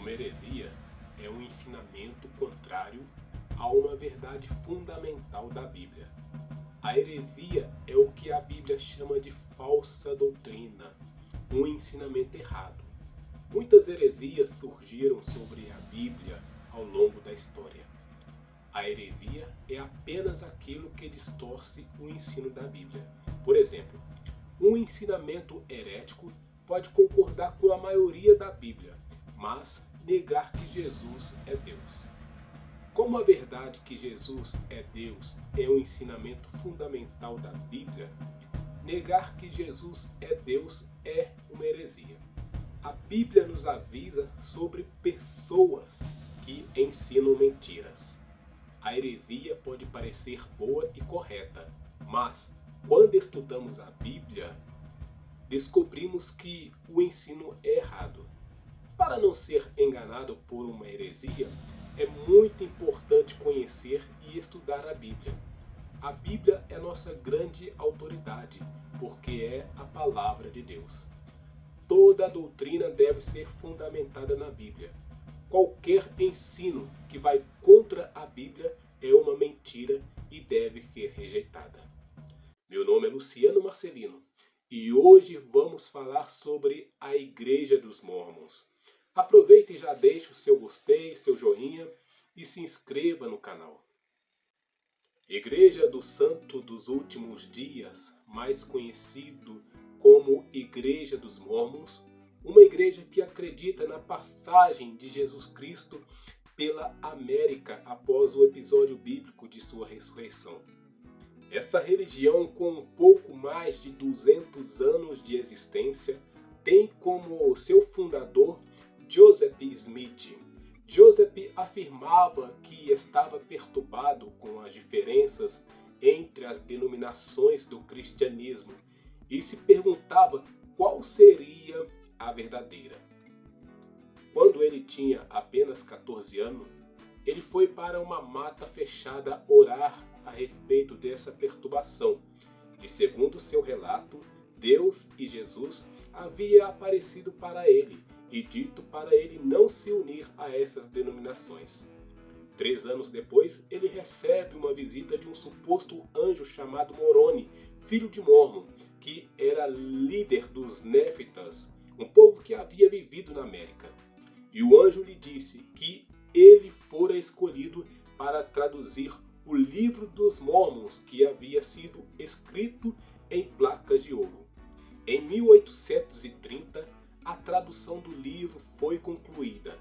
Uma heresia é um ensinamento contrário a uma verdade fundamental da Bíblia. A heresia é o que a Bíblia chama de falsa doutrina, um ensinamento errado. Muitas heresias surgiram sobre a Bíblia ao longo da história. A heresia é apenas aquilo que distorce o ensino da Bíblia. Por exemplo, um ensinamento herético pode concordar com a maioria da Bíblia, mas negar que Jesus é Deus. Como a verdade que Jesus é Deus é um ensinamento fundamental da Bíblia, negar que Jesus é Deus é uma heresia. A Bíblia nos avisa sobre pessoas que ensinam mentiras. A heresia pode parecer boa e correta, mas quando estudamos a Bíblia, descobrimos que o ensino é errado. Para não ser enganado por uma heresia, é muito importante conhecer e estudar a Bíblia. A Bíblia é nossa grande autoridade, porque é a palavra de Deus. Toda a doutrina deve ser fundamentada na Bíblia. Qualquer ensino que vai contra a Bíblia é uma mentira e deve ser rejeitada. Meu nome é Luciano Marcelino e hoje vamos falar sobre a Igreja dos Mórmons. Aproveite e já deixe o seu gostei, seu joinha e se inscreva no canal. Igreja do Santo dos Últimos Dias, mais conhecido como Igreja dos Mórmons, uma igreja que acredita na passagem de Jesus Cristo pela América após o episódio bíblico de sua ressurreição. Essa religião, com um pouco mais de 200 anos de existência, tem como seu fundador Joseph Smith. Joseph afirmava que estava perturbado com as diferenças entre as denominações do cristianismo e se perguntava qual seria a verdadeira. Quando ele tinha apenas 14 anos, ele foi para uma mata fechada orar a respeito dessa perturbação. E segundo seu relato, Deus e Jesus havia aparecido para ele e dito para ele não se unir a essas denominações. 3 anos depois, ele recebe uma visita de um suposto anjo chamado Moroni, filho de Mormon, que era líder dos Néfitas, um povo que havia vivido na América. E o anjo lhe disse que ele fora escolhido para traduzir o livro dos Mórmons, que havia sido escrito em placas de ouro. Em 1830, a tradução do livro foi concluída.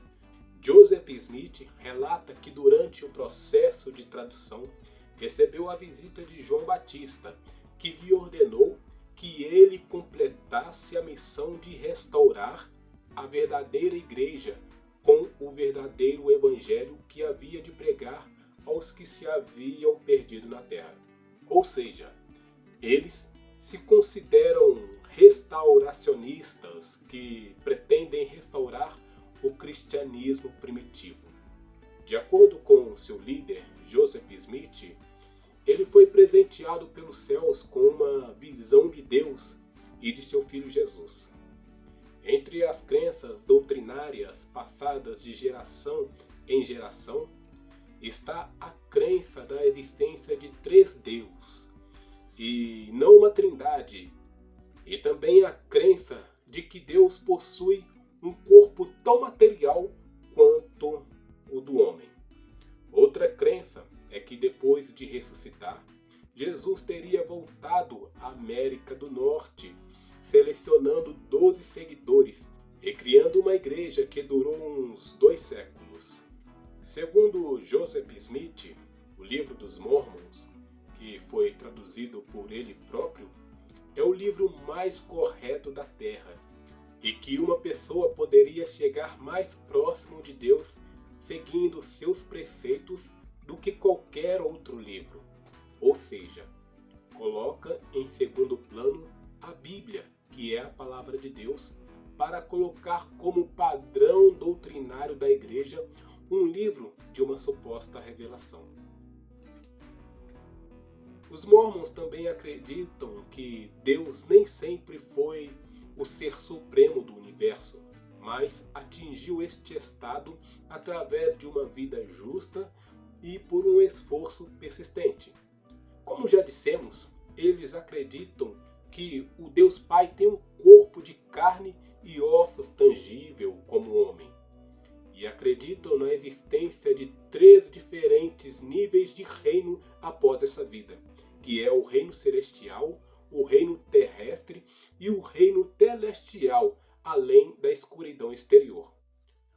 Joseph Smith relata que durante o processo de tradução recebeu a visita de João Batista, que lhe ordenou que ele completasse a missão de restaurar a verdadeira igreja com o verdadeiro evangelho que havia de pregar aos que se haviam perdido na terra. Ou seja, eles se consideram restauracionistas que pretendem restaurar o cristianismo primitivo. De acordo com seu líder, Joseph Smith, ele foi presenteado pelos céus com uma visão de Deus e de seu filho Jesus. Entre as crenças doutrinárias passadas de geração em geração, está a crença da existência de 3 deuses, e não uma trindade, e também a crença de que Deus possui um corpo tão material quanto o do homem. Outra crença é que depois de ressuscitar, Jesus teria voltado à América do Norte, selecionando 12 seguidores e criando uma igreja que durou uns 2 séculos. Segundo Joseph Smith, o livro dos Mórmons, que foi traduzido por ele próprio, é o livro mais correto da Terra e que uma pessoa poderia chegar mais próximo de Deus seguindo seus preceitos do que qualquer outro livro. Ou seja, coloca em segundo plano a Bíblia, que é a palavra de Deus, para colocar como padrão doutrinário da igreja um livro de uma suposta revelação. Os Mormons também acreditam que Deus nem sempre foi o ser supremo do universo, mas atingiu este estado através de uma vida justa e por um esforço persistente. Como já dissemos, eles acreditam que o Deus Pai tem um corpo de carne e ossos tangível como homem. E acreditam na existência de 3 diferentes níveis de reino após essa vida, que é o reino celestial, o reino terrestre e o reino telestial, além da escuridão exterior.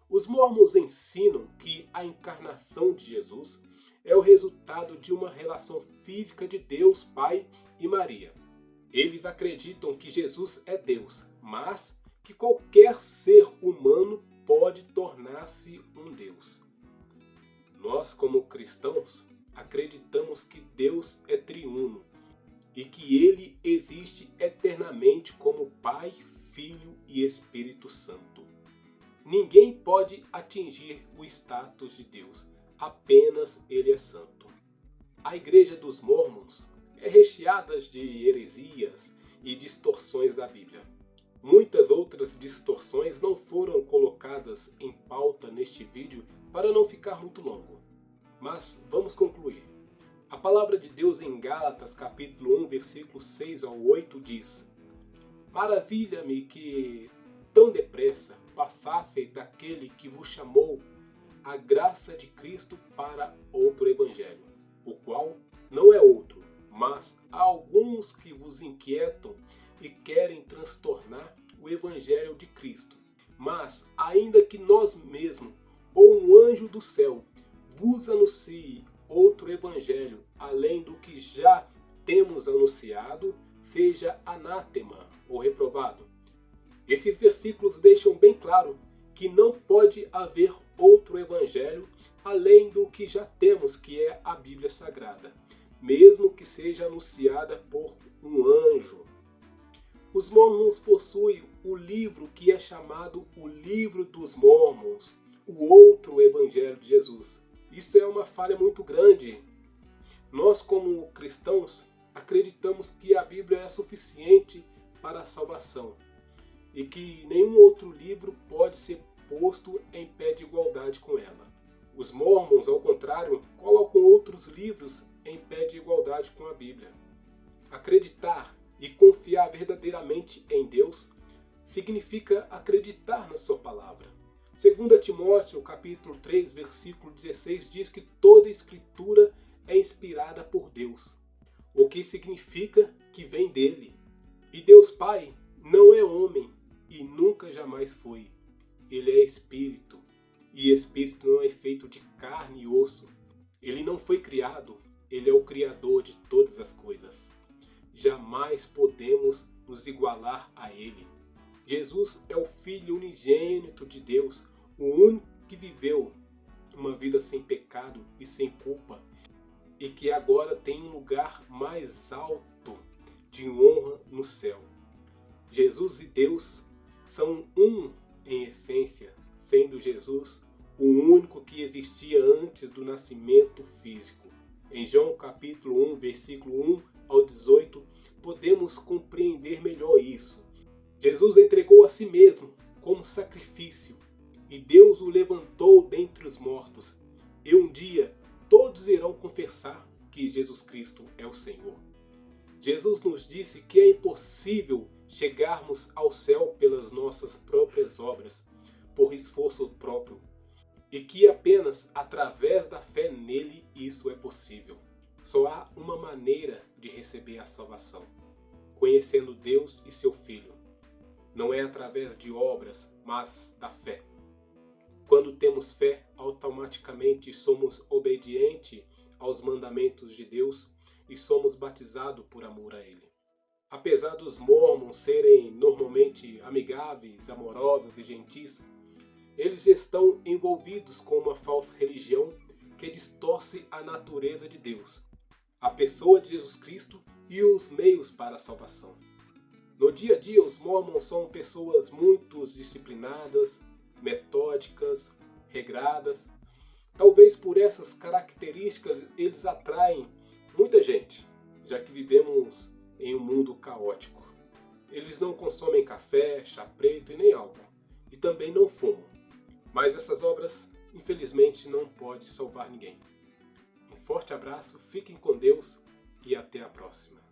Os mormons ensinam que a encarnação de Jesus é o resultado de uma relação física de Deus Pai e Maria. Eles acreditam que Jesus é Deus, mas que qualquer ser humano pode tornar-se um Deus. Nós, como cristãos, acreditamos que Deus é triuno e que Ele existe eternamente como Pai, Filho e Espírito Santo. Ninguém pode atingir o status de Deus, apenas Ele é santo. A Igreja dos Mormons é recheada de heresias e distorções da Bíblia. Muitas outras distorções não foram colocadas em pauta neste vídeo para não ficar muito longo. Mas vamos concluir. A palavra de Deus em Gálatas capítulo 1, versículos 6 ao 8 diz: Maravilha-me que tão depressa passasseis daquele que vos chamou a graça de Cristo para outro evangelho, o qual não é outro, mas há alguns que vos inquietam e querem transtornar o evangelho de Cristo. Mas, ainda que nós mesmos, ou um anjo do céu, vos anuncie outro evangelho, além do que já temos anunciado, seja anátema ou reprovado. Esses versículos deixam bem claro que não pode haver outro evangelho além do que já temos, que é a Bíblia Sagrada, mesmo que seja anunciada por um anjo. Os Mormons possuem o livro que é chamado o Livro dos Mormons, o outro Evangelho de Jesus. Isso é uma falha muito grande. Nós, como cristãos, acreditamos que a Bíblia é suficiente para a salvação e que nenhum outro livro pode ser posto em pé de igualdade com ela. Os Mormons, ao contrário, colocam outros livros em pé de igualdade com a Bíblia. Acreditar e confiar verdadeiramente em Deus significa acreditar na sua palavra. 2 Timóteo capítulo 3, versículo 16 diz que toda a escritura é inspirada por Deus, o que significa que vem dele. E Deus Pai não é homem e nunca jamais foi. Ele é espírito, e espírito não é feito de carne e osso. Ele não foi criado, ele é o criador de todas as coisas. Jamais podemos nos igualar a ele. Jesus é o Filho unigênito de Deus, o único que viveu uma vida sem pecado e sem culpa, e que agora tem um lugar mais alto de honra no céu. Jesus e Deus são um em essência, sendo Jesus o único que existia antes do nascimento físico. Em João capítulo 1, versículo 1 ao 18, podemos compreender melhor isso. Jesus entregou a si mesmo como sacrifício, e Deus o levantou dentre os mortos. E um dia todos irão confessar que Jesus Cristo é o Senhor. Jesus nos disse que é impossível chegarmos ao céu pelas nossas próprias obras, por esforço próprio, e que apenas através da fé nele isso é possível. Só há uma maneira de receber a salvação: conhecendo Deus e seu Filho. Não é através de obras, mas da fé. Quando temos fé, automaticamente somos obedientes aos mandamentos de Deus e somos batizados por amor a Ele. Apesar dos mormons serem normalmente amigáveis, amorosos e gentis, eles estão envolvidos com uma falsa religião que distorce a natureza de Deus, a pessoa de Jesus Cristo e os meios para a salvação. No dia a dia, os mormons são pessoas muito disciplinadas, metódicas, regradas. Talvez por essas características eles atraem muita gente, já que vivemos em um mundo caótico. Eles não consomem café, chá preto e nem álcool. e também não fumam. Mas essas obras, infelizmente, não podem salvar ninguém. Um forte abraço, fiquem com Deus e até a próxima.